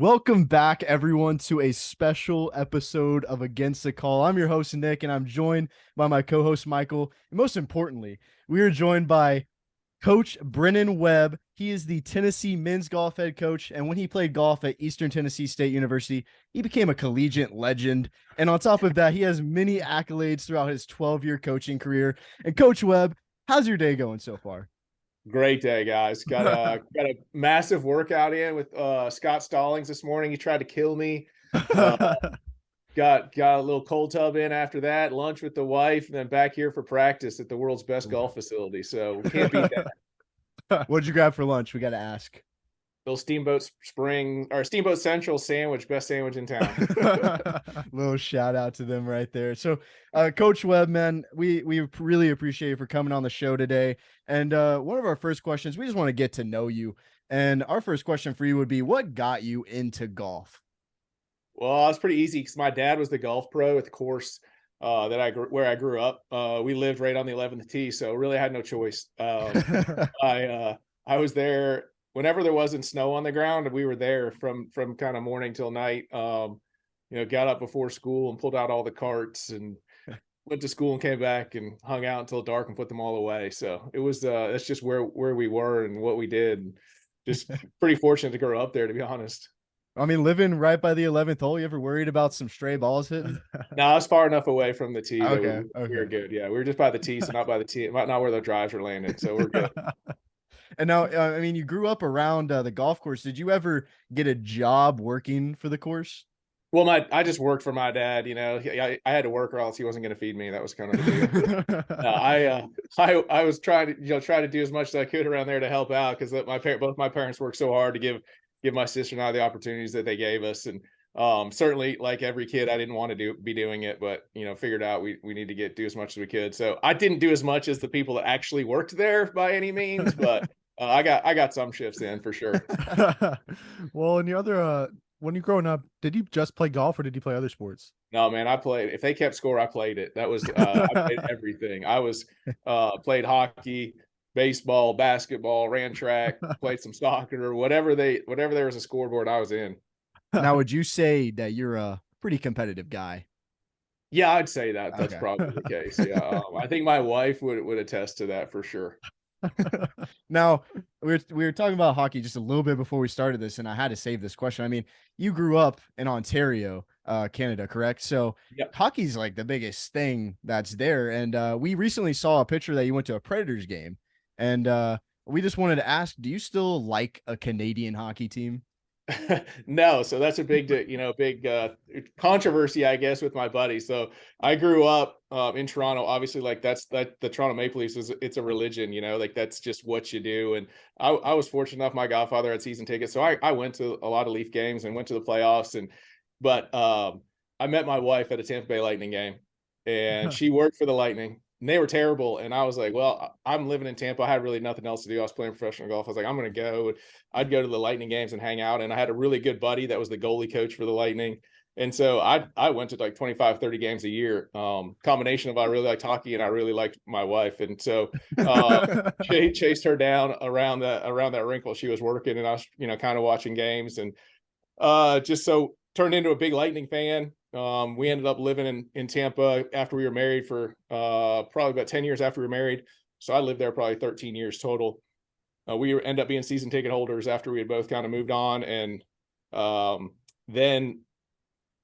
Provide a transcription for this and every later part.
Welcome back, everyone, to a special episode of Against the Call. I'm your host, Nick, and I'm joined by my co-host, Michael. And most importantly, we are joined by Coach Brennan Webb. He is the Tennessee men's golf head coach, and when he played golf at Eastern Tennessee State University, he became a collegiate legend. And on top of that, he has many accolades throughout his 12-year coaching career. And Coach Webb, how's your day going so far? Great day, guys. Got a massive workout in with Scott Stallings this morning. He tried to kill me. Uh, got a little cold tub in after that, lunch with the wife, and then back here for practice at the world's best golf facility. So we can't beat that. What'd you grab for lunch? We got to ask. Little Steamboat Central sandwich, best sandwich in town. Little shout out to them right there. So, Coach Webb, man, we really appreciate you for coming on the show today. And one of our first questions, we just want to get to know you. And our first question for you would be, what got you into golf? Well, it's pretty easy because my dad was the golf pro at the course where I grew up. We lived right on the 11th tee, so really I had no choice. I was there whenever there wasn't snow on the ground, and we were there from kind of morning till night. Got up before school and pulled out all the carts and went to school and came back and hung out until dark and put them all away. So it was that's just where we were and what we did. And just pretty fortunate to grow up there, to be honest. I mean, living right by the 11th hole, you ever worried about some stray balls hitting? No, I was far enough away from the tee. Okay. We were good. Yeah, we were just by the tee, so not by the tee, not where the drives were landing. So we're good. And now, I mean, you grew up around the golf course. Did you ever get a job working for the course? Well, I just worked for my dad. I had to work or else he wasn't going to feed me. That was kind of the deal. I was trying to try to do as much as I could around there to help out because both my parents worked so hard to give my sister and I the opportunities that they gave us. And certainly, like every kid, I didn't want to be doing it, but figured out we need to do as much as we could. So I didn't do as much as the people that actually worked there by any means, but I got some shifts in for sure. Well, and your other when you growing up, did you just play golf or did you play other sports? No, man, I played. If they kept score, I played it. That was I played everything. I was played hockey, baseball, basketball, ran track, played some soccer, whatever there was a scoreboard, I was in. Now, would you say that you're a pretty competitive guy? Yeah, I'd say that's Okay. probably the case. Yeah, I think my wife would attest to that for sure. Now, we were talking about hockey just a little bit before we started this, and I had to save this question. I mean, you grew up in Ontario, Canada, correct? So Yep. hockey's like the biggest thing that's there. And we recently saw a picture that you went to a Predators game, and we just wanted to ask, do you still like a Canadian hockey team? No, so that's a big controversy, I guess, with my buddy. So I grew up in Toronto. Obviously, like the Toronto Maple Leafs it's a religion, like that's just what you do. And I was fortunate enough, my godfather had season tickets, so I went to a lot of Leaf games and went to the playoffs. But I met my wife at a Tampa Bay Lightning game, and she worked for the Lightning. And they were terrible. And I was like, well, I'm living in Tampa. I had really nothing else to do. I was playing professional golf. I was like, I'm going to go. I'd go to the Lightning games and hang out. And I had a really good buddy that was the goalie coach for the Lightning. And so I went to like 25, 30 games a year. Combination of I really liked hockey and I really liked my wife. And so chased her down around that rink while she was working. And I was, kind of watching games and just so turned into a big Lightning fan. We ended up living in Tampa after we were married for probably about 10 years after we were married. So I lived there probably 13 years total. We ended up being season ticket holders after we had both kind of moved on and then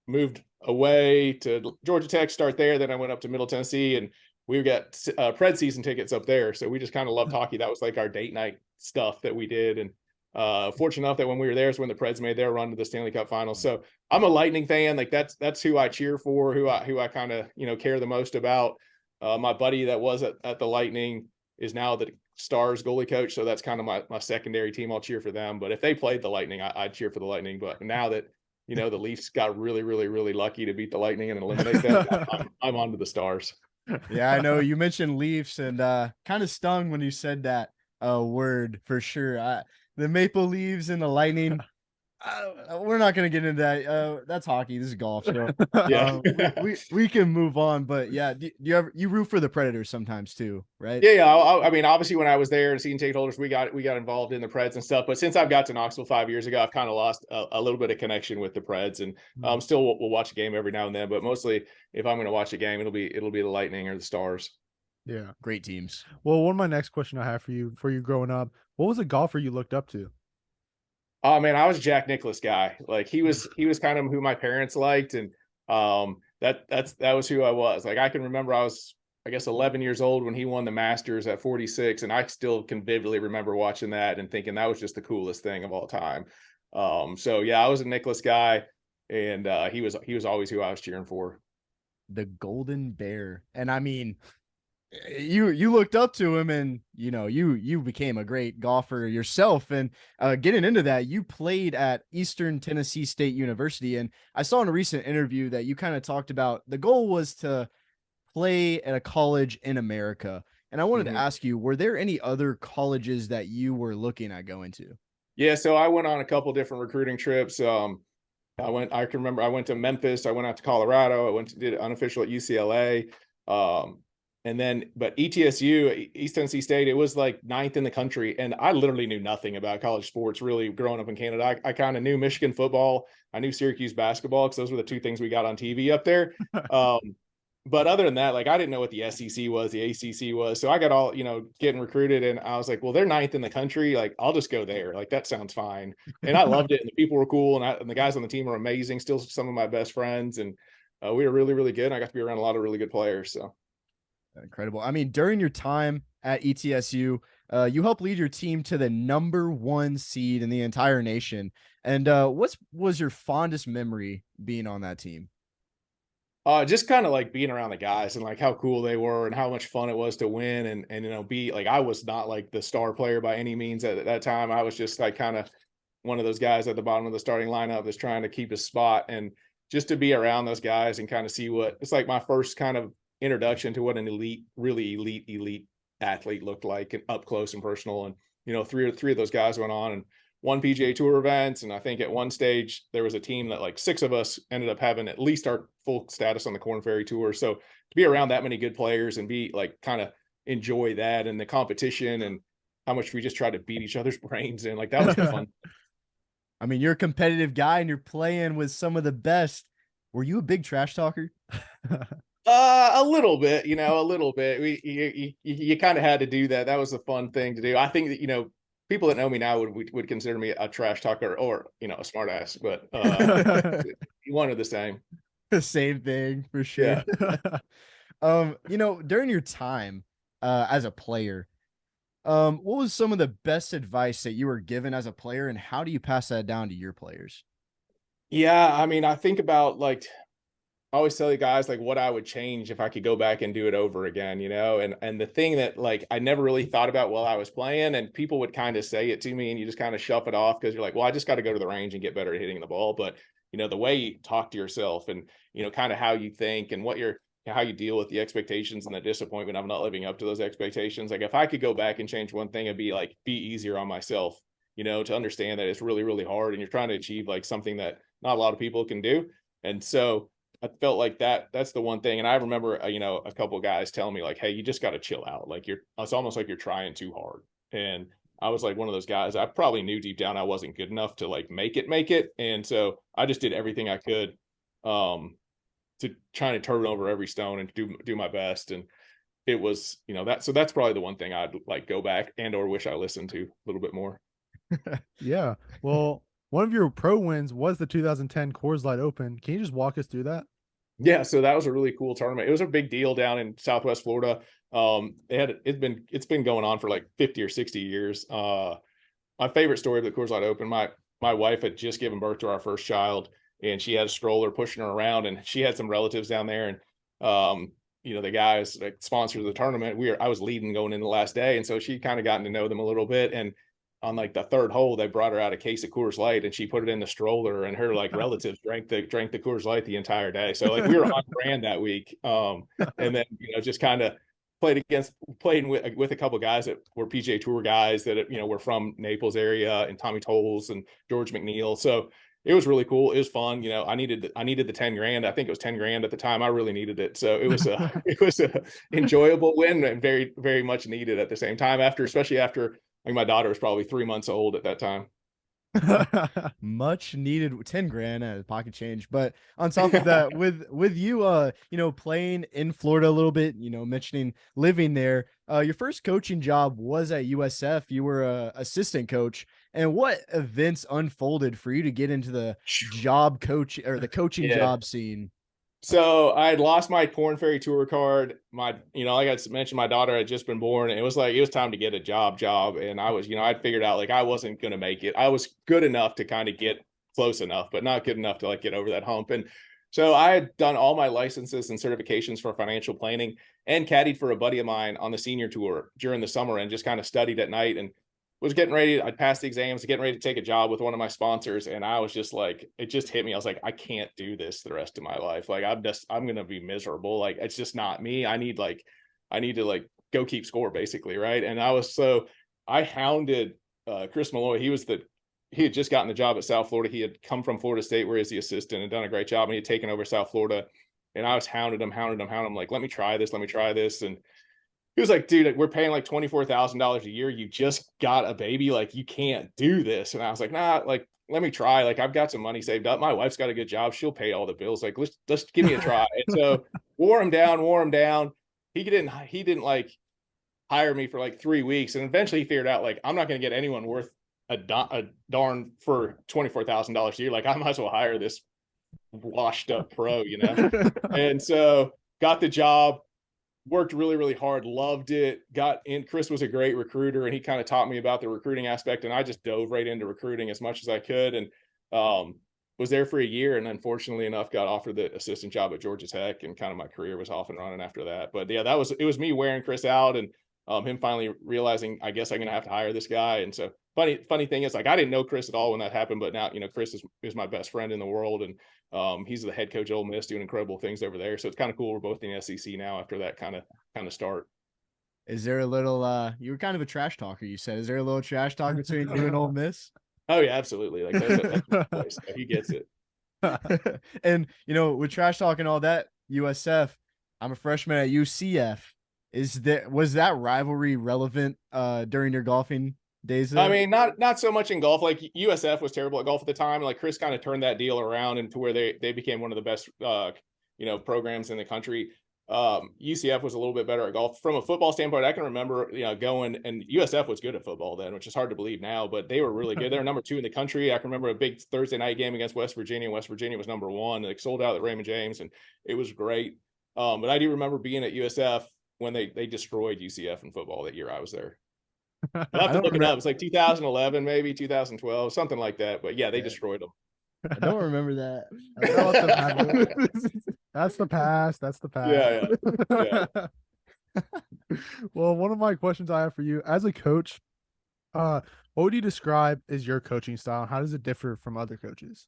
moved away to Georgia Tech, start there. Then I went up to Middle Tennessee and we got Pred season tickets up there. So we just kind of loved hockey. That was like our date night stuff that we did. And fortunate enough that when we were there is when the Preds made their run to the Stanley Cup Finals. So I'm a Lightning fan. Like that's who I cheer for, who I kind of care the most about. My buddy that was at the Lightning is now the Stars goalie coach, so that's kind of my secondary team. I'll cheer for them. But if they played the Lightning, I'd cheer for the Lightning. But now that the Leafs got really, really, really lucky to beat the Lightning and eliminate them, I'm on to the Stars. Yeah, I know you mentioned Leafs and kind of stung when you said that word for sure. The Maple Leaves and the Lightning. we're not going to get into that. That's hockey. This is golf. So Yeah. we can move on. But yeah, do you root for the Predators sometimes too, right? Yeah. I mean, obviously, when I was there and season ticket holders, we got involved in the Preds and stuff. But since I've got to Knoxville 5 years ago, I've kind of lost a little bit of connection with the Preds, and still we'll watch a game every now and then. But mostly, if I'm going to watch a game, it'll be the Lightning or the Stars. Yeah. Great teams. Well, one of my next question I have for you growing up, what was a golfer you looked up to? Oh man, I was a Jack Nicklaus guy. Like he was kind of who my parents liked, and that was who I was. Like I can remember I was, I guess, 11 years old when he won the Masters at 46, and I still can vividly remember watching that and thinking that was just the coolest thing of all time. So yeah, I was a Nicklaus guy, and he was always who I was cheering for. The Golden Bear. And I mean, you looked up to him, and you became a great golfer yourself. And getting into that, you played at Eastern Tennessee State University, and I saw in a recent interview that you kind of talked about the goal was to play at a college in America. And I wanted to ask you, were there any other colleges that you were looking at going to? Yeah, so I went on a couple different recruiting trips. I can remember I went to Memphis, I went out to Colorado, I did unofficial at UCLA. And then, but ETSU, East Tennessee State, it was like ninth in the country. And I literally knew nothing about college sports really growing up in Canada. I kind of knew Michigan football. I knew Syracuse basketball because those were the two things we got on TV up there. But other than that, like I didn't know what the SEC was, the ACC was. So I got all, getting recruited, and I was like, well, they're ninth in the country. Like I'll just go there. Like that sounds fine. And I loved it. And the people were cool. And the guys on the team were amazing. Still some of my best friends. And we were really, really good. And I got to be around a lot of really good players. So. Incredible. I mean, during your time at ETSU, you helped lead your team to the #1 seed in the entire nation. And what was your fondest memory being on that team? Just kind of like being around the guys and like how cool they were and how much fun it was to win and be like, I was not like the star player by any means at that time. I was just like kind of one of those guys at the bottom of the starting lineup that's trying to keep his spot, and just to be around those guys and kind of see what it's like my first kind of introduction to what an really elite athlete looked like, and up close and personal. And three of those guys went on and won PGA Tour events, and I think at one stage there was a team that like 6 of us ended up having at least our full status on the Korn Ferry Tour. So to be around that many good players and be like kind of enjoy that and the competition and how much we just tried to beat each other's brains, and like that was fun. I mean, you're a competitive guy and you're playing with some of the best. Were you a big trash talker? A little bit, a little bit. You kind of had to do that. That was a fun thing to do. I think that, people that know me now would consider me a trash talker or, a smart ass, but one are the same. The same thing for sure. Yeah. During your time as a player, what was some of the best advice that you were given as a player, and how do you pass that down to your players? Yeah, I mean, I think about like I always tell you guys like what I would change if I could go back and do it over again, and the thing that like I never really thought about while I was playing, and people would kind of say it to me and you just kind of shove it off because you're like, well, I just got to go to the range and get better at hitting the ball. But the way you talk to yourself and kind of how you think and how you deal with the expectations and the disappointment of not living up to those expectations. Like if I could go back and change one thing, it'd be like be easier on myself, to understand that it's really, really hard and you're trying to achieve like something that not a lot of people can do. And so I felt like that's the one thing. And I remember, a couple of guys telling me like, hey, you just got to chill out. Like it's almost like you're trying too hard. And I was like one of those guys, I probably knew deep down I wasn't good enough to like make it. And so I just did everything I could to try to turn over every stone and do my best. And it was, so that's probably the one thing I'd like go back and or wish I listened to a little bit more. Yeah. Well, one of your pro wins was the 2010 Coors Light Open. Can you just walk us through that? Yeah, so that was a really cool tournament. It was a big deal down in Southwest Florida. It's been going on for like 50 or 60 years. My favorite story of the Coors Light Open, my wife had just given birth to our first child, and she had a stroller pushing her around, and she had some relatives down there, and the guys like sponsors of the tournament. I was leading going into the last day, and so she kind of gotten to know them a little bit. And on like the third hole, they brought her out a case of Coors Light and she put it in the stroller, and her like relatives drank the Coors Light the entire day. So like we were on brand that week. And then, just kind of played with a couple of guys that were PGA Tour guys that, you know, were from Naples area, and Tommy Tolles and George McNeil. So it was really cool. It was fun. You know, I needed the 10 grand. I think it was 10 grand at the time. I really needed it. So it was a enjoyable win, and very, very much needed at the same time, especially after, like, my daughter was probably 3 months old at that time. Much needed 10 grand as pocket change. But on top of that, with you you know, playing in Florida a little bit, you know, mentioning living there, your first coaching job was at USF. You were a assistant coach. And what events unfolded for you to get into the job coach or the coaching job scene? So I had lost my Corn Ferry Tour card. You know, like I mentioned, my daughter had just been born, and it was time to get a job. And I was, you know, I'd figured out, like, I wasn't going to make it. I was good enough to kind of get close enough, but not good enough to, like, get over that hump. And so I had done all my licenses and certifications for financial planning, and caddied for a buddy of mine on the senior tour during the summer, and just kind of studied at night, and was getting ready. I'd passed the exams, getting ready to take a job with one of my sponsors. And I was just like, it just hit me. I was like, I can't do this the rest of my life. Like, I'm going to be miserable. Like, it's just not me. I need to, like, go keep score, basically. Right. And I hounded Chris Malloy. He had just gotten the job at South Florida. He had come from Florida State, where he's the assistant, and done a great job. And he had taken over South Florida. And I was hounded him, like, let me try this. And he was like, dude, we're paying like $24,000 a year. You just got a baby. Like, you can't do this. And I was like, nah, like, let me try. Like, I've got some money saved up. My wife's got a good job. She'll pay all the bills. Like, let's give me a try. And so wore him down. He didn't like hire me for like 3 weeks. And eventually he figured out, like, I'm not going to get anyone worth a darn for $24,000 a year. Like, I might as well hire this washed up pro, you know? And so got the job. Worked really, really hard, loved it, got in. Chris was a great recruiter, and he kind of taught me about the recruiting aspect, and I just dove right into recruiting as much as I could, and was there for a year, and unfortunately enough got offered the assistant job at Georgia Tech, and kind of my career was off and running after that. But yeah, it was me wearing Chris out, and him finally realizing, I guess I'm gonna have to hire this guy. And so funny thing is, like, I didn't know Chris at all when that happened, but now, you know, Chris is my best friend in the world, and he's the head coach at Ole Miss, doing incredible things over there. So it's kind of cool. We're both in the SEC now after that kind of start. Is there a little you were kind of a trash talker, you said. Is there a little trash talk between you and Ole Miss? Oh yeah, absolutely. Like, that's my place. He gets it. And, you know, with trash talk and all that, USF, I'm a freshman at UCF. Was that rivalry relevant during your golfing days there? I mean, not so much in golf. Like, USF was terrible at golf at the time. Like, Chris kind of turned that deal around into where they became one of the best you know, programs in the country. UCF was a little bit better at golf. From a football standpoint, I can remember, you know, going, and USF was good at football then, which is hard to believe now, but they were really good. They were number 2 in the country. I can remember a big Thursday night game against West Virginia. West Virginia was number 1. They sold out at Raymond James, and it was great. But I do remember being at USF when they destroyed UCF in football that year I was there. I'll have to look it up. It's like 2011, maybe 2012, something like that. But yeah, they destroyed them. I don't remember that. That's the past. That's the past. Yeah. Well, one of my questions I have for you as a coach, what would you describe as your coaching style? How does it differ from other coaches?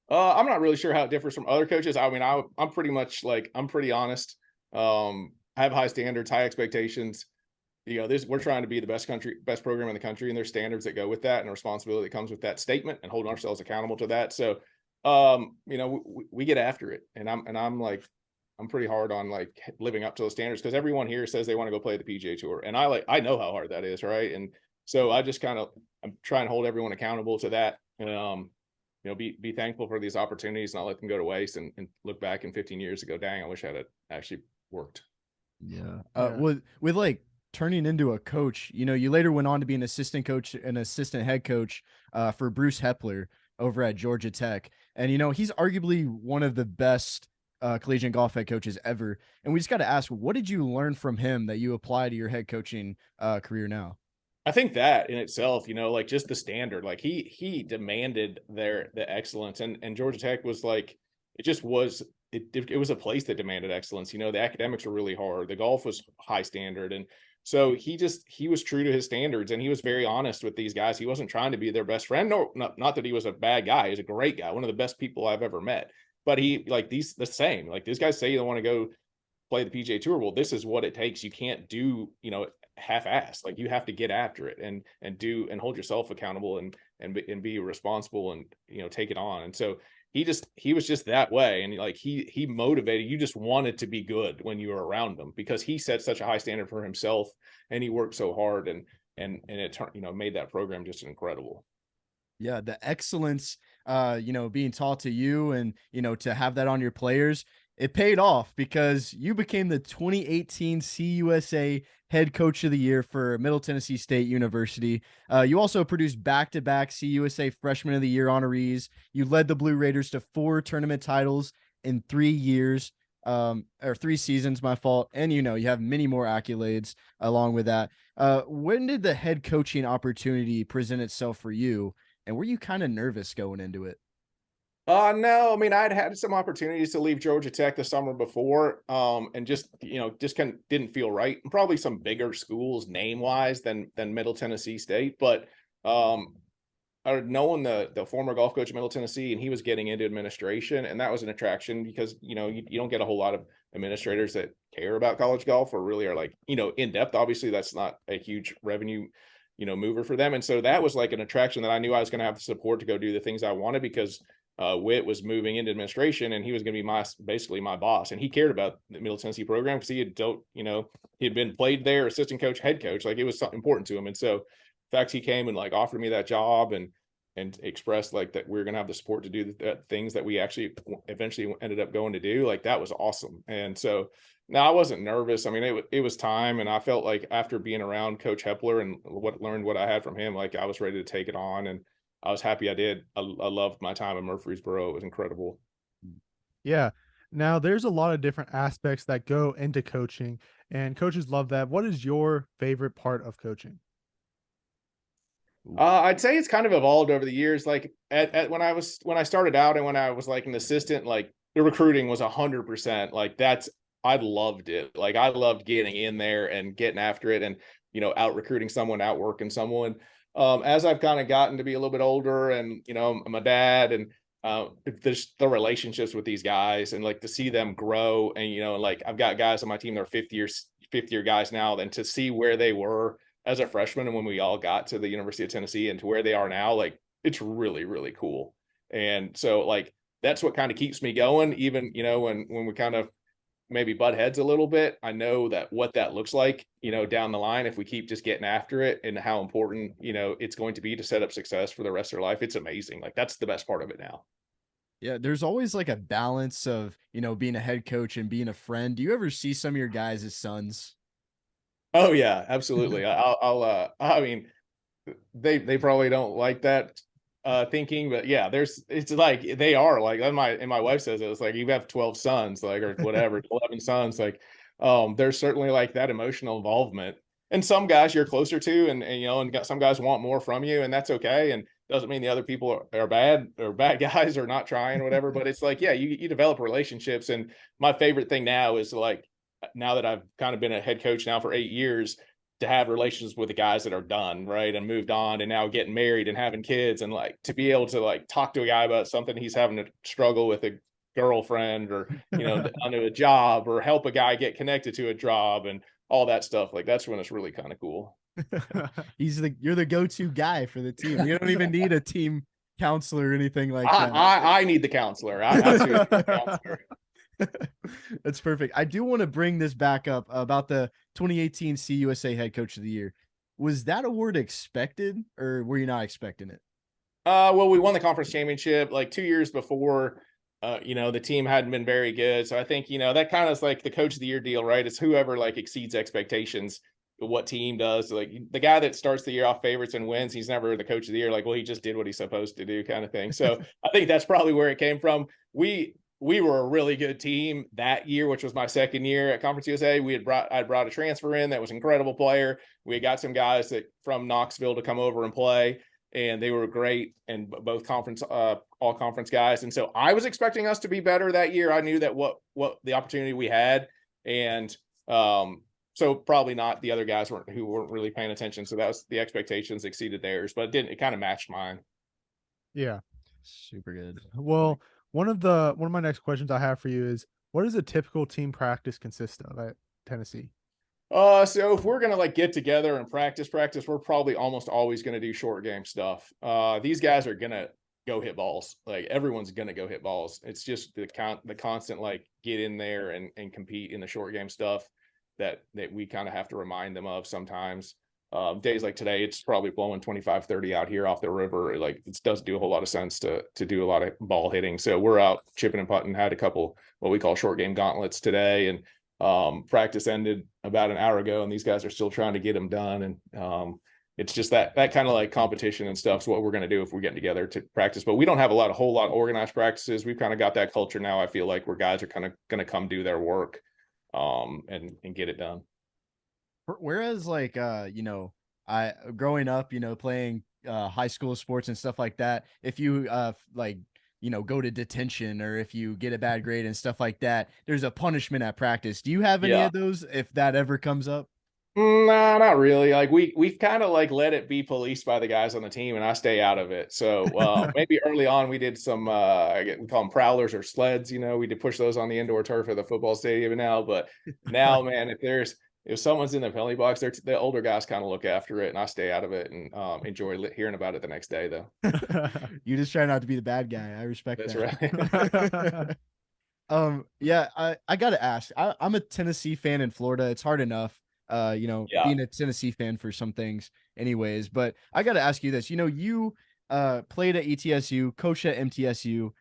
I'm not really sure how it differs from other coaches. I mean, I'm pretty much like, I'm pretty honest. I have high standards, high expectations. You know, we're trying to be the best program in the country, and there's standards that go with that, and a responsibility that comes with that statement, and holding ourselves accountable to that. So, you know, we get after it, and I'm pretty hard on, like, living up to those standards, because everyone here says they want to go play the PGA Tour, and I know how hard that is, right? And so I'm trying to hold everyone accountable to that, and you know, be thankful for these opportunities, not let them go to waste, and look back in 15 years and go, dang, I wish I had actually worked. Yeah. With like turning into a coach, you know, you later went on to be an assistant coach and assistant head coach for Bruce Hepler over at Georgia Tech. And, you know, he's arguably one of the best collegiate golf head coaches ever. And we just got to ask, what did you learn from him that you apply to your head coaching career now? I think that in itself, you know, like, just the standard, like, he demanded the excellence, and Georgia Tech was like, it was a place that demanded excellence. You know, the academics were really hard. The golf was high standard. And so he was true to his standards, and he was very honest with these guys. He wasn't trying to be their best friend. No, not that he was a bad guy. He's a great guy, one of the best people I've ever met. But the same. Like, these guys say they want to go play the PGA Tour. Well, this is what it takes. You can't do, half-assed. Like, you have to get after it and do and hold yourself accountable and be responsible and take it on. And so he was just that way. And like he motivated, you just wanted to be good when you were around him, because he set such a high standard for himself and he worked so hard, and it turned, made that program just incredible. Yeah, the excellence, being taught to you and, to have that on your players, it paid off because you became the 2018 CUSA Head Coach of the Year for Middle Tennessee State University. You also produced back-to-back CUSA Freshman of the Year honorees. You led the Blue Raiders to 4 tournament titles in 3 years, or 3 seasons, my fault. And, you have many more accolades along with that. When did the head coaching opportunity present itself for you? And were you kind of nervous going into it? No, I mean, I'd had some opportunities to leave Georgia Tech the summer before, and just kind of didn't feel right. And probably some bigger schools name wise than Middle Tennessee State, but I had known the former golf coach of Middle Tennessee, and he was getting into administration, and that was an attraction because you don't get a whole lot of administrators that care about college golf or really are like in depth. Obviously, that's not a huge revenue mover for them, and so that was like an attraction that I knew I was going to have the support to go do the things I wanted, because Witt was moving into administration and he was going to be basically my boss, and he cared about the Middle Tennessee program because he had been played there, assistant coach, head coach, like it was something important to him. And so the fact he came and like offered me that job and expressed like that we're going to have the support to do the things that we actually eventually ended up going to do, like that was awesome. And so now I wasn't nervous. I mean, it was time, and I felt like after being around Coach Hepler and learned what I had from him, like I was ready to take it on, and I was happy I did. I loved my time in Murfreesboro. It was incredible. Yeah. Now there's a lot of different aspects that go into coaching, and coaches love that. What is your favorite part of coaching? I'd say it's kind of evolved over the years. Like when I started out and when I was like an assistant, like the recruiting was 100%. Like I loved it. Like I loved getting in there and getting after it, and out recruiting someone, out working someone. As I've kind of gotten to be a little bit older, and I'm a dad, and there's the relationships with these guys, and like to see them grow, and like I've got guys on my team that are fifth year guys now, and to see where they were as a freshman and when we all got to the University of Tennessee and to where they are now, like it's really, really cool. And so like that's what kind of keeps me going, even when we kind of maybe butt heads a little bit. I know that what that looks like, down the line, if we keep just getting after it, and how important, it's going to be to set up success for the rest of their life. It's amazing. Like that's the best part of it now. Yeah, there's always like a balance of, being a head coach and being a friend. Do you ever see some of your guys as sons? Oh yeah, absolutely. I mean, they probably don't like that thinking, but yeah, it's like they are like, and my wife says it, it's like you have 12 sons, like, or whatever, 11 sons, like there's certainly like that emotional involvement, and some guys you're closer to, and some guys want more from you, and that's okay, and doesn't mean the other people are bad guys or not trying or whatever. But it's like, yeah, you develop relationships. And my favorite thing now is like, now that I've kind of been a head coach now for 8 years, to have relations with the guys that are done, right, and moved on and now getting married and having kids, and like to be able to like talk to a guy about something he's having to struggle with a girlfriend, or onto a job, or help a guy get connected to a job and all that stuff. Like that's when it's really kind of cool. You're the go-to guy for the team. You don't even need a team counselor or anything like that. I need the counselor. That's who the counselor. That's perfect. I do want to bring this back up about the 2018 CUSA Head Coach of the Year. Was that award expected, or were you not expecting it? Well, we won the conference championship like 2 years before. The team hadn't been very good, so I think that kind of is like the Coach of the Year deal, right? It's whoever like exceeds expectations. What team does, like the guy that starts the year off favorites and wins, he's never the Coach of the Year. Like, well, he just did what he's supposed to do, kind of thing. So I think that's probably where it came from. We were a really good team that year, which was my second year at Conference USA. I brought a transfer in that was an incredible player. We got some guys from Knoxville to come over and play, and they were great, and both all conference guys. And so I was expecting us to be better that year. I knew that what the opportunity we had, and so probably not the other guys who weren't really paying attention. So that was the expectations exceeded theirs, but it kind of matched mine. Yeah. Super good. Well, one of my next questions I have for you is, What does a typical team practice consist of at Tennessee? So if we're gonna like get together and practice, we're probably almost always gonna do short game stuff. These guys are gonna go hit balls. Like everyone's gonna go hit balls. It's just the constant like get in there and compete in the short game stuff that we kind of have to remind them of sometimes. Days like today, it's probably blowing 25, 30 out here off the river. Like it doesn't do a whole lot of sense to do a lot of ball hitting. So we're out chipping and putting, had a couple what we call short game gauntlets today, and practice ended about an hour ago, and these guys are still trying to get them done. And it's just that kind of like competition and stuff is what we're going to do if we're getting together to practice. But we don't have a whole lot of organized practices. We've kind of got that culture now. I feel like where guys are kind of going to come do their work and get it done. Whereas like I growing up, playing high school sports and stuff like that, if you like go to detention or if you get a bad grade and stuff like that, there's a punishment at practice. Do you have any Yeah. of those if that ever comes up? Nah, not really. Like we've kind of like let it be policed by the guys on the team, and I stay out of it. So maybe early on we did some we call them prowlers or sleds. We did push those on the indoor turf of the football stadium now. But now, man, if someone's in the penalty box, the older guys kind of look after it, and I stay out of it and enjoy hearing about it the next day. Though You just try not to be the bad guy. I respect that's that. right. Yeah, I gotta ask. I'm a Tennessee fan in Florida. It's hard enough, Yeah. being a Tennessee fan for some things, anyways. But I gotta ask you this. You played at ETSU, coached at MTSU.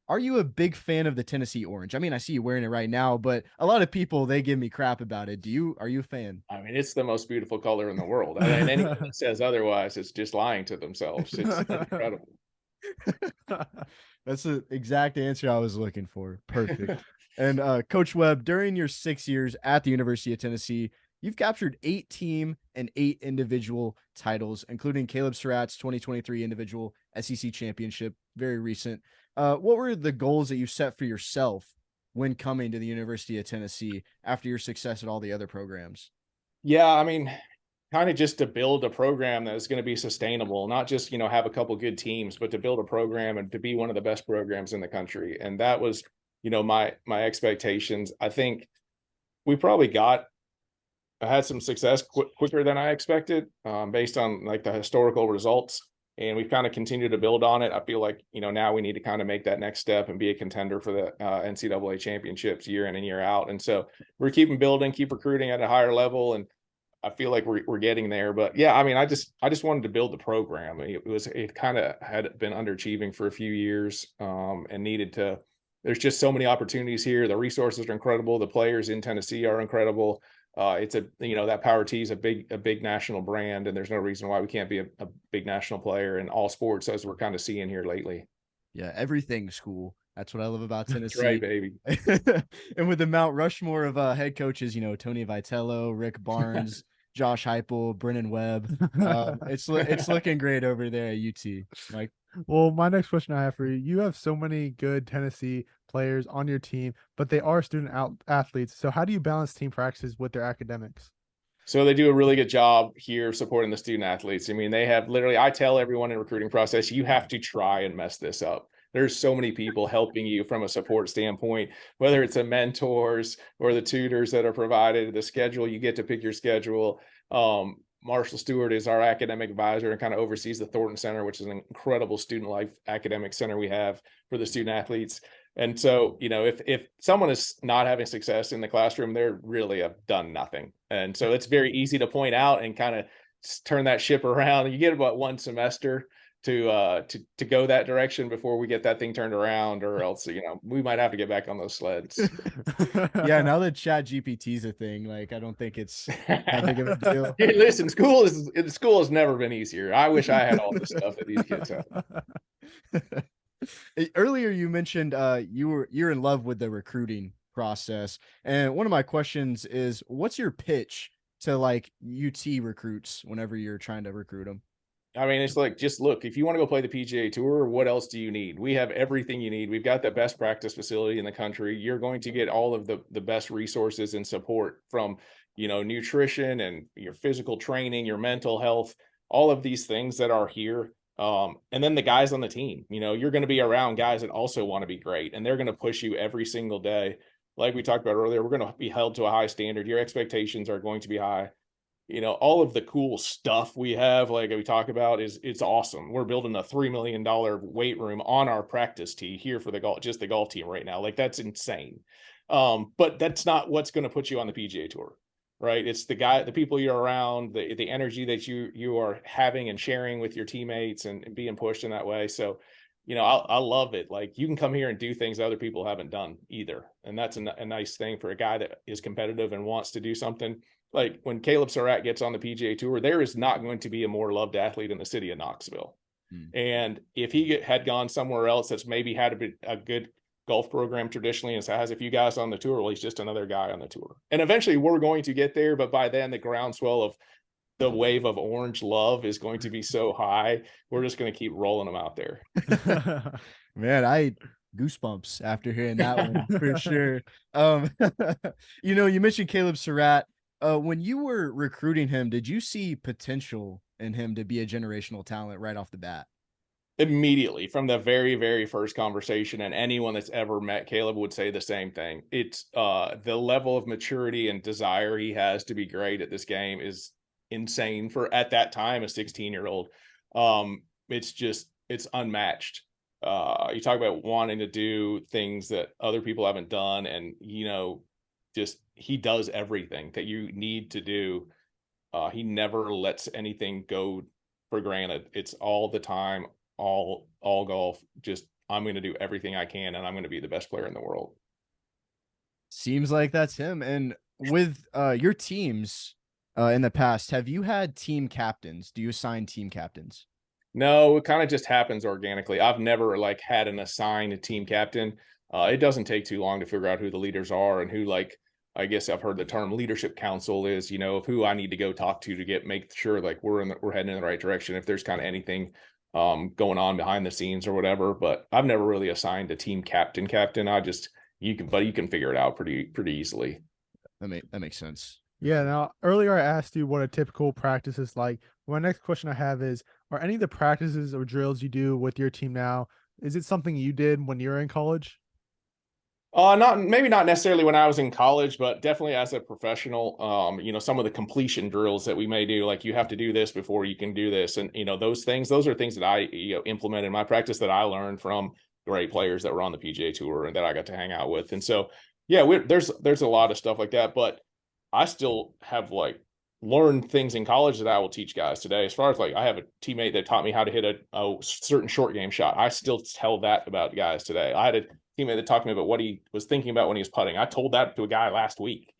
Are you a big fan of the Tennessee orange? I mean, I see you wearing it right now, but a lot of people they give me crap about it. Are you a fan? I mean, it's the most beautiful color in the world. I mean, anyone that says otherwise is just lying to themselves. It's incredible. That's the exact answer I was looking for. Perfect. And Coach Webb, during your 6 years at the University of Tennessee, you've captured 8 team and 8 individual titles, including Caleb Surratt's 2023 individual SEC championship, very recent. What were the goals that you set for yourself when coming to the University of Tennessee after your success at all the other programs? Yeah, I mean, kind of just to build a program that is going to be sustainable, not just, have a couple good teams, but to build a program and to be one of the best programs in the country. And that was, my expectations. I think we probably had some success quicker than I expected, based on like the historical results. And we've kind of continued to build on it. I feel like, now we need to kind of make that next step and be a contender for the NCAA championships year in and year out. And so we're keeping building, keep recruiting at a higher level. And I feel like we're getting there. But yeah, I mean, I just wanted to build the program. It kind of had been underachieving for a few years, and needed to. There's just so many opportunities here. The resources are incredible. The players in Tennessee are incredible. It's that Power T is a big national brand, and there's no reason why we can't be a big national player in all sports, as we're kind of seeing here lately. Yeah, everything's cool. That's what I love about That's Tennessee. right, baby. And with the Mount Rushmore of head coaches, Tony Vitello, Rick Barnes, Josh Heupel, Brennan Webb. It's looking great over there at UT. Mike. Well, my next question I have for you, you have so many good Tennessee players on your team, but they are athletes. So how do you balance team practices with their academics? So they do a really good job here supporting the student athletes. I mean, they have literally, I tell everyone in recruiting process, you have to try and mess this up. There's so many people helping you from a support standpoint, whether it's the mentors or the tutors that are provided, the schedule, you get to pick your schedule. Marshall Stewart is our academic advisor and kind of oversees the Thornton Center, which is an incredible student life academic center we have for the student athletes. And so, if someone is not having success in the classroom, they're really have done nothing. And so it's very easy to point out and kind of turn that ship around. You get about one semester to go that direction before we get that thing turned around, or else, we might have to get back on those sleds. Yeah, now that Chat GPT is a thing, like I don't think it's that big of a deal. Hey, listen, school has never been easier. I wish I had all the stuff that these kids have. Earlier you mentioned you're in love with the recruiting process, and one of my questions is, what's your pitch to like UT recruits whenever you're trying to recruit them? I mean, it's like, just look, if you want to go play the PGA Tour, what else do you need? We have everything you need. We've got the best practice facility in the country. You're going to get all of the best resources and support from, nutrition and your physical training, your mental health, all of these things that are here. And then the guys on the team, you're going to be around guys that also want to be great, and they're going to push you every single day. like we talked about earlier, we're going to be held to a high standard. Your expectations are going to be high. All of the cool stuff we have, like we talk about, it's awesome. We're building a $3 million weight room on our practice tee here for just the golf team right now. Like, that's insane. But that's not what's going to put you on the PGA Tour, right? It's the people you're around, the energy that you are having and sharing with your teammates and being pushed in that way. So, I love it. Like, you can come here and do things other people haven't done either. And that's a nice thing for a guy that is competitive and wants to do something. Like, when Caleb Surratt gets on the PGA Tour, there is not going to be a more loved athlete in the city of Knoxville. And if he had gone somewhere else that's maybe had a good golf program traditionally and has a few guys on the tour, well, he's just another guy on the tour. And eventually we're going to get there, but by then the groundswell of the wave of orange love is going to be so high, we're just going to keep rolling them out there. Man, I goosebumps after hearing that one for sure. You mentioned Caleb Surratt. When you were recruiting him, did you see potential in him to be a generational talent right off the bat? Immediately from the very, very first conversation, and anyone that's ever met Caleb would say the same thing. It's the level of maturity and desire he has to be great at this game is insane for, at that time, a 16-year-old. It's unmatched. You talk about wanting to do things that other people haven't done, and just he does everything that you need to do. He never lets anything go for granted. It's all the time, all golf. Just, I'm going to do everything I can, and I'm going to be the best player in the world. Seems like that's him. And with your teams in the past, have you had team captains? Do you assign team captains? No, it kind of just happens organically. I've never had an assigned team captain. It doesn't take too long to figure out who the leaders are and who, I guess I've heard the term leadership council is, of who I need to go talk to make sure we're heading in the right direction. If there's kind of anything going on behind the scenes or whatever, but I've never really assigned a team captain. You can figure it out pretty easily. That makes sense. Yeah. Now, earlier I asked you what a typical practice is like. My next question I have is, are any of the practices or drills you do with your team now, is it something you did when you were in college? Maybe not necessarily when I was in college, but definitely as a professional. Some of the completion drills that we may do, like, you have to do this before you can do this, and those are things that I implement in my practice that I learned from great players that were on the PGA Tour and that I got to hang out with. And so, yeah, there's a lot of stuff like that, but I still have learned things in college that I will teach guys today. As far as I have a teammate that taught me how to hit a certain short game shot. I still tell that about guys today. I had a teammate that talked to me about what he was thinking about when he was putting. I told that to a guy last week,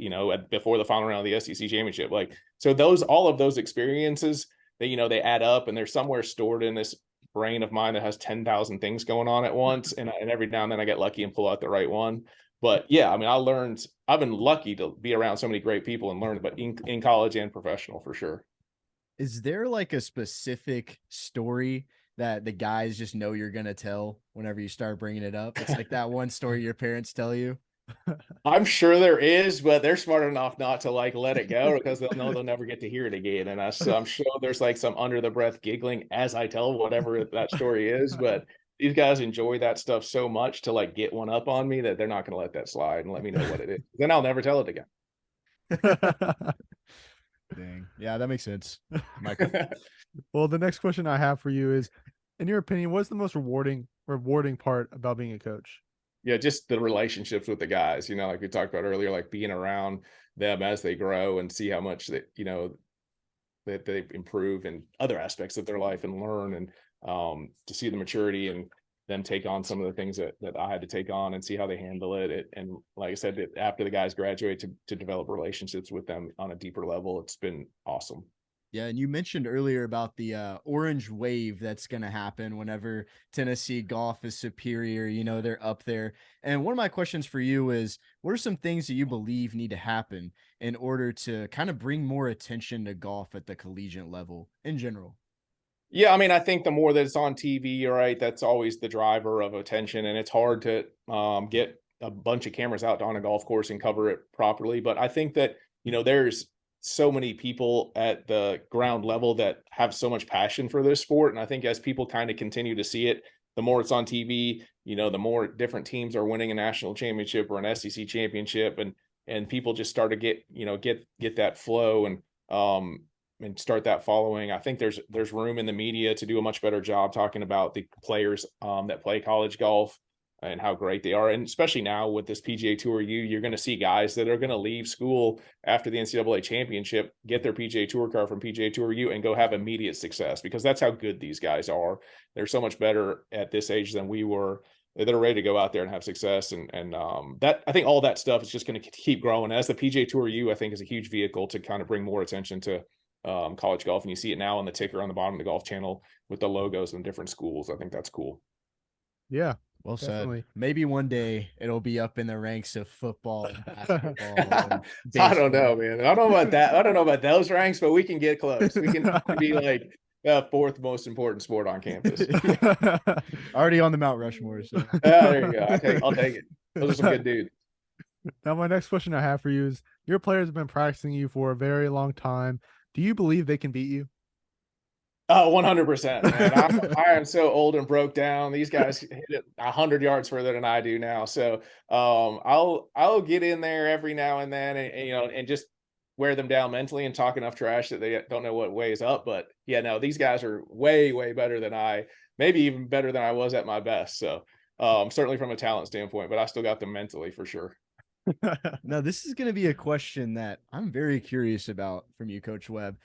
before the final round of the SEC championship. So all of those experiences, they add up, and they're somewhere stored in this brain of mine that has 10,000 things going on at once. And every now and then I get lucky and pull out the right one. But yeah, I mean, I've been lucky to be around so many great people and learn, but in college and professional for sure. Is there a specific story that the guys just know you're going to tell whenever you start bringing it up? It's like that one story your parents tell you. I'm sure there is, but they're smart enough not to let it go, because they'll know they'll never get to hear it again. And I'm sure there's some under the breath giggling as I tell whatever that story is, but these guys enjoy that stuff so much to get one up on me that they're not going to let that slide and let me know what it is. Then I'll never tell it again. Dang. Yeah, that makes sense. Michael. Well, the next question I have for you is, in your opinion, what's the most rewarding part about being a coach? Yeah, just the relationships with the guys, like we talked about earlier, being around them as they grow and see how much that they improve in other aspects of their life and learn, and to see the maturity and them take on some of the things that I had to take on and see how they handle it. And like I said, after the guys graduate, to develop relationships with them on a deeper level, it's been awesome. Yeah, and you mentioned earlier about the orange wave that's going to happen whenever Tennessee golf is superior. They're up there. And one of my questions for you is, what are some things that you believe need to happen in order to kind of bring more attention to golf at the collegiate level in general? Yeah, I mean, I think the more that it's on TV, you're right, that's always the driver of attention, and it's hard to get a bunch of cameras out on a golf course and cover it properly. But I think that, there's so many people at the ground level that have so much passion for this sport. And I think as people kind of continue to see it, the more it's on TV, the more different teams are winning a national championship or an SEC championship, and people just start to get that flow and start that following. I think there's room in the media to do a much better job talking about the players that play college golf and how great they are. And especially now with this PGA Tour you're going to see guys that are going to leave school after the NCAA championship, get their PGA Tour card from PGA Tour U and go have immediate success, because that's how good these guys are. They're so much better at this age than we were. They're ready to go out there and have success. And that, I think all that stuff is just going to keep growing. As the PGA Tour U, I think, is a huge vehicle to kind of bring more attention to college golf. And you see it now on the ticker on the bottom of the Golf Channel with the logos and different schools. I think that's cool. Yeah. Well Definitely. said. Maybe one day it'll be up in the ranks of football, basketball. And I don't know, baseball. man. I don't know about that. I don't know about those ranks, but we can get close. We can be like the fourth most important sport on campus. Already on the Mount Rushmore. So. There you go. I'll take it. Those are some good dudes. Now, my next question I have for you is: your players have been practicing you for a very long time. Do you believe they can beat you? Oh, 100%, man. I am so old and broke down. These guys hit it 100 yards further than I do now. So I'll get in there every now and then and just wear them down mentally and talk enough trash that they don't know what way is up. But yeah, no, these guys are way, way better than maybe even better than I was at my best. So certainly from a talent standpoint, but I still got them mentally for sure. Now, this is going to be a question that I'm very curious about from you, Coach Webb.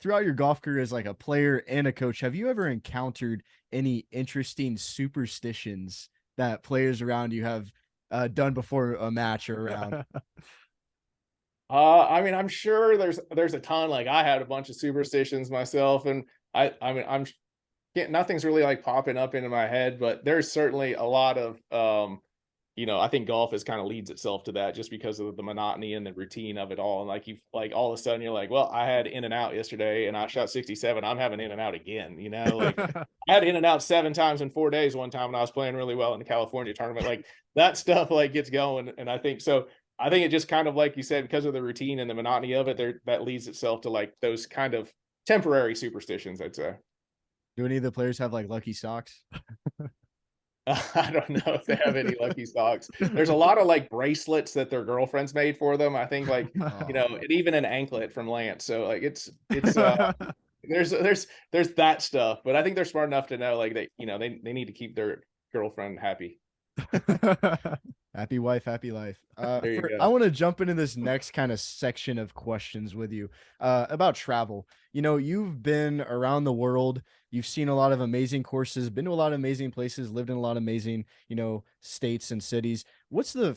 Throughout your golf career as like a player and a coach, have you ever encountered any interesting superstitions that players around you have done before a match or around? I mean, I'm sure there's a ton. Like, I had a bunch of superstitions myself, and I'm nothing's really like popping up into my head, but there's certainly a lot of I think golf is kind of leads itself to that, just because of the monotony and the routine of it all. And like all of a sudden you're like, well, I had in and out yesterday and I shot 67. I'm having in and out again. Like I had in and out 7 times in 4 days one time when I was playing really well in the California tournament. Like that stuff like gets going. And I think it just kind of, like you said, because of the routine and the monotony of it, that leads itself to like those kind of temporary superstitions, I'd say. Do any of the players have like lucky socks? I don't know if they have any lucky socks. There's a lot of like bracelets that their girlfriends made for them. I think and even an anklet from Lance. So like it's there's that stuff, but I think they're smart enough to know like they need to keep their girlfriend happy. Happy wife, happy life. There you go. I want to jump into this next kind of section of questions with you about travel. You've been around the world. You've seen a lot of amazing courses, been to a lot of amazing places, lived in a lot of amazing, states and cities. What's your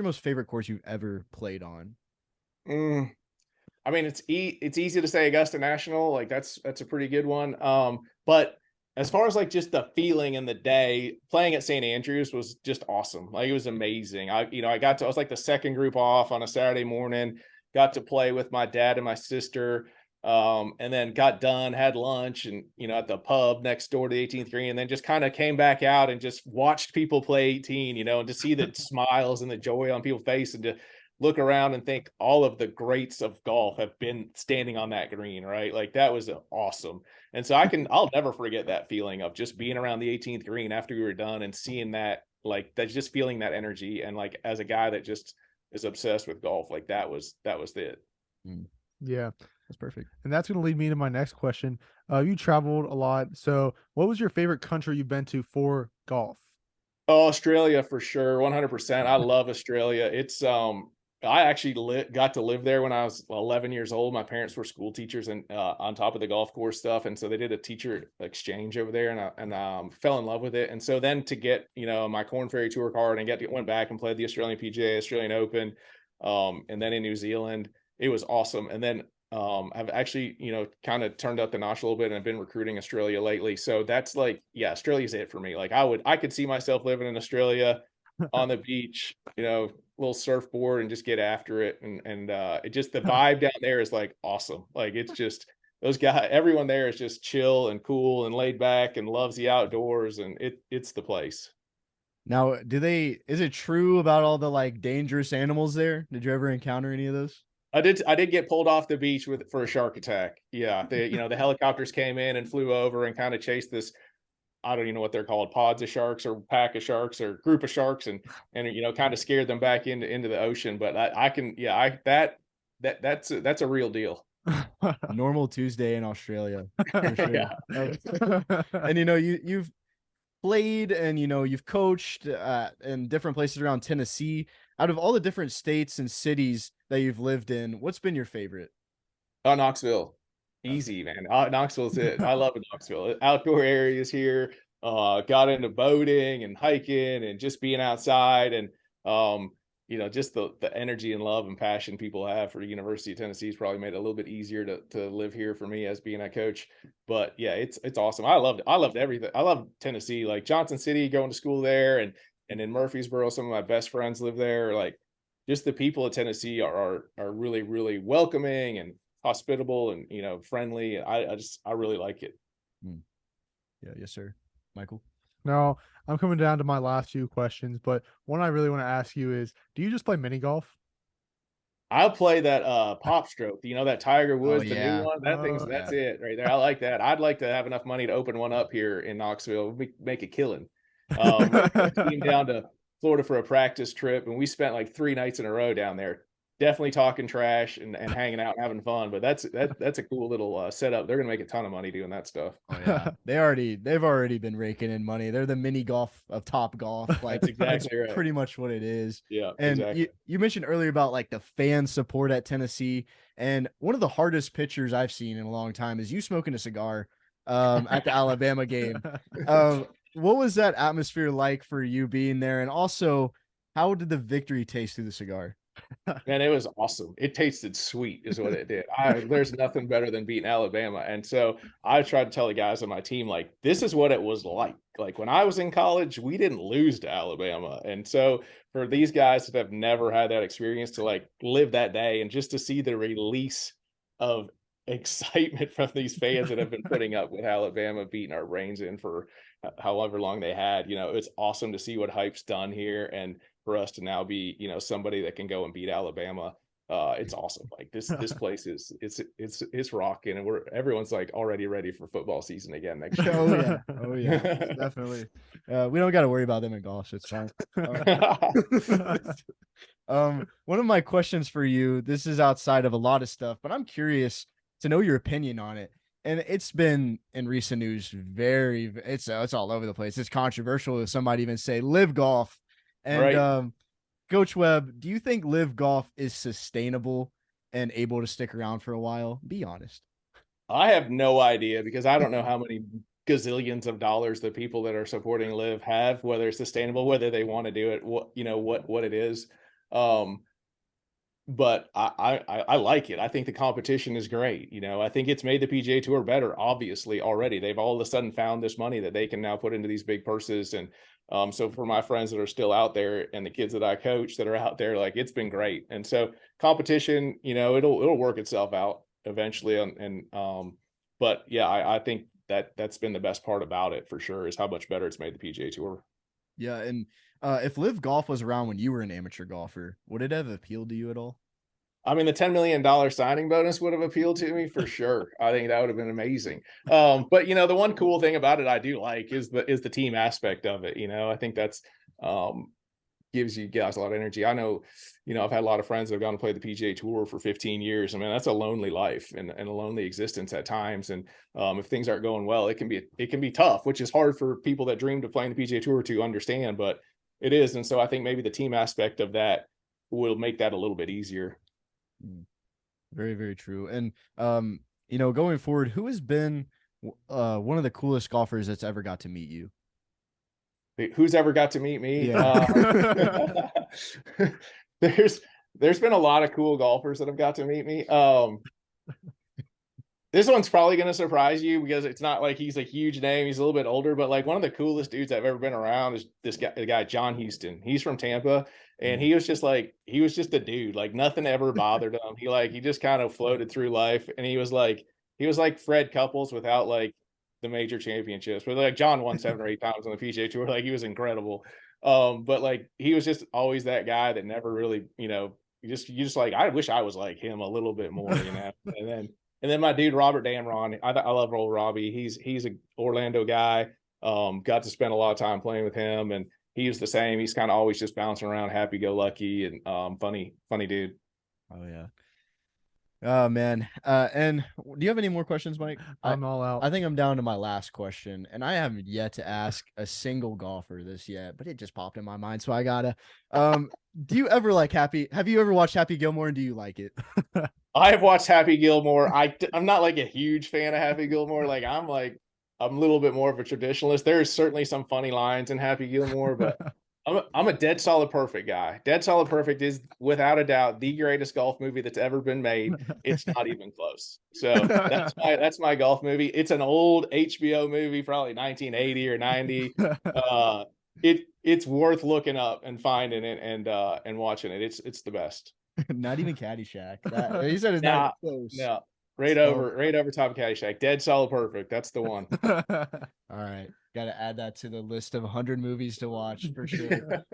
most favorite course you've ever played on? I mean, it's easy to say Augusta National. Like that's a pretty good one. But as far as like just the feeling in the day, playing at St. Andrews was just awesome. Like it was amazing. I was like the second group off on a Saturday morning, got to play with my dad and my sister, and then got done, had lunch and, at the pub next door to the 18th green, and then just kind of came back out and just watched people play 18, and to see the smiles and the joy on people's face and to look around and think all of the greats of golf have been standing on that green, right? Like that was awesome. And so I'll never forget that feeling of just being around the 18th green after we were done and seeing that, like that's just feeling that energy. And like, as a guy that just is obsessed with golf, like that was it. Yeah, that's perfect. And that's going to lead me to my next question. You traveled a lot. So what was your favorite country you've been to for golf? Oh, Australia for sure. 100%. I love Australia. It's, I actually got to live there when I was 11 years old. My parents were school teachers and on top of the golf course stuff. And so they did a teacher exchange over there and fell in love with it. And so then to get, my Corn Ferry Tour card and went back and played the Australian PGA, Australian Open, and then in New Zealand, it was awesome. And then I've actually, kind of turned up the notch a little bit and I've been recruiting Australia lately. So that's like, yeah, Australia's it for me. Like I could see myself living in Australia on the beach, little surfboard and just get after it. And it just, the vibe down there is like awesome. Like it's just those guys, everyone there is just chill and cool and laid back and loves the outdoors. And it's the place. Now, is it true about all the like dangerous animals there? Did you ever encounter any of those? I did get pulled off the beach for a shark attack. Yeah. The helicopters came in and flew over and kind of chased this I don't even know what they're called, pods of sharks or pack of sharks or group of sharks, and kind of scared them back into the ocean. But I can, yeah, that's a real deal. Normal Tuesday in Australia for sure. Yeah. And you've played and you've coached in different places around Tennessee. Out of all the different states and cities that you've lived in, what's been your favorite? Oh, Knoxville. Easy, man. Knoxville's it. I love Knoxville. Outdoor areas here. Got into boating and hiking and just being outside, and just the energy and love and passion people have for the University of Tennessee has probably made it a little bit easier to live here for me as being a coach. But yeah, it's awesome. I loved everything. I love Tennessee, like Johnson City, going to school there, and in Murfreesboro, some of my best friends live there. Like, just the people of Tennessee are really, really welcoming and hospitable and friendly. I really like it. Yeah, yes, sir. Michael? Now, I'm coming down to my last few questions, but one I really want to ask you is, do you just play mini golf? I'll play that pop stroke. That Tiger Woods, the yeah. new one. That's yeah. it right there. I like that. I'd like to have enough money to open one up here in Knoxville. We make a killing. Came down to Florida for a practice trip, and we spent like 3 nights in a row down there. Definitely talking trash and hanging out and having fun. But that's a cool little setup. They're gonna make a ton of money doing that stuff. Oh yeah, they've already been raking in money. They're the mini golf of Top Golf. Like That's exactly right. pretty much what it is. Yeah, And exactly. you mentioned earlier about like the fan support at Tennessee, and one of the hardest pictures I've seen in a long time is you smoking a cigar at the Alabama game. What was that atmosphere like for you being there, and also how did the victory taste through the cigar? Man, it was awesome. It tasted sweet, is what it did. There's nothing better than beating Alabama. And so I tried to tell the guys on my team, like, this is what it was like. Like, when I was in college, we didn't lose to Alabama. And so for these guys that have never had that experience to like live that day and just to see the release of excitement from these fans that have been putting up with Alabama beating our brains in for however long they had, it's awesome to see what hype's done here. And for us to now be, somebody that can go and beat Alabama, it's awesome. Like, this place is it's rocking, and everyone's like already ready for football season again next year. Oh yeah, definitely. We don't got to worry about them in golf. So it's fine. One of my questions for you, this is outside of a lot of stuff, but I'm curious to know your opinion on it. And it's been in recent news it's all over the place. It's controversial. Somebody even say live golf. And Right. Coach Webb, do you think live golf is sustainable and able to stick around for a while? Be honest. I have no idea, because I don't know how many gazillions of dollars the people that are supporting live have, whether it's sustainable, whether they want to do it, what it is. But I like it. I think the competition is great. I think it's made the PGA Tour better, obviously, already. They've all of a sudden found this money that they can now put into these big purses. And so for my friends that are still out there and the kids that I coach that are out there, like, it's been great. And so competition, it'll work itself out eventually. But yeah, I think that's been the best part about it, for sure, is how much better it's made the PGA Tour. Yeah, and if live golf was around when you were an amateur golfer, would it have appealed to you at all? I mean, the $10 million signing bonus would have appealed to me for sure. I think that would have been amazing. But the one cool thing about it I do like is the team aspect of it. I think that's gives you guys a lot of energy. I know, I've had a lot of friends that have gone to play the PGA Tour for 15 years. I mean, that's a lonely life and a lonely existence at times. And if things aren't going well, it can be tough, which is hard for people that dreamed of playing the PGA Tour to understand, but it is. And so I think maybe the team aspect of that will make that a little bit easier. Very, very true. And going forward, who has been one of the coolest golfers that's ever got to meet you? Who's ever got to meet me? Yeah. There's been a lot of cool golfers that have got to meet me. This one's probably going to surprise you, because it's not like he's a huge name. He's a little bit older, but like, one of the coolest dudes I've ever been around is the guy, John Houston. He's from Tampa, and he was just a dude. Like, nothing ever bothered him. He just kind of floated through life. And he was like Fred Couples without like the major championships. But like, John won 7 or 8 times on the PGA Tour. Like, he was incredible. But like, he was just always that guy that never really, you just like, I wish I was like him a little bit more, And then my dude, Robert Damron, I love old Robbie. He's an Orlando guy. Got to spend a lot of time playing with him, and he was the same. He's kind of always just bouncing around, happy go lucky, and funny dude. Oh yeah. Oh man. And do you have any more questions, Mike? I'm all out. I think I'm down to my last question, and I haven't yet to ask a single golfer this yet, but it just popped in my mind, so I gotta. Do you ever like Have you ever watched Happy Gilmore, and do you like it? I have watched Happy Gilmore. I'm not like a huge fan of Happy Gilmore. I'm a little bit more of a traditionalist. There is certainly some funny lines in Happy Gilmore, but I'm a Dead Solid Perfect guy. Dead Solid Perfect is without a doubt the greatest golf movie that's ever been made. It's not even close. So that's my golf movie. It's an old HBO movie, probably 1980 or 90. It's worth looking up and finding it and watching it. It's the best. Not even Caddyshack. You said it's not close. No. Right over top of Caddyshack. Dead Solid Perfect. That's the one. All right. Got to add that to the list of 100 movies to watch for sure.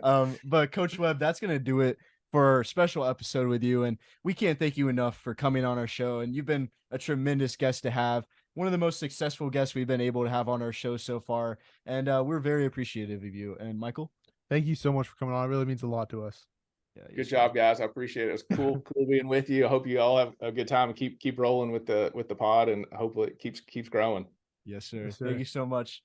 But Coach Webb, that's going to do it for our special episode with you. And we can't thank you enough for coming on our show. And you've been a tremendous guest to have. One of the most successful guests we've been able to have on our show so far. And we're very appreciative of you. And Michael? Thank you so much for coming on. It really means a lot to us. Yeah, good job, guys. I appreciate it. It's cool being with you. I hope you all have a good time and keep rolling with the pod, and hopefully it keeps growing. Yes, sir. Yes, sir. Thank you so much.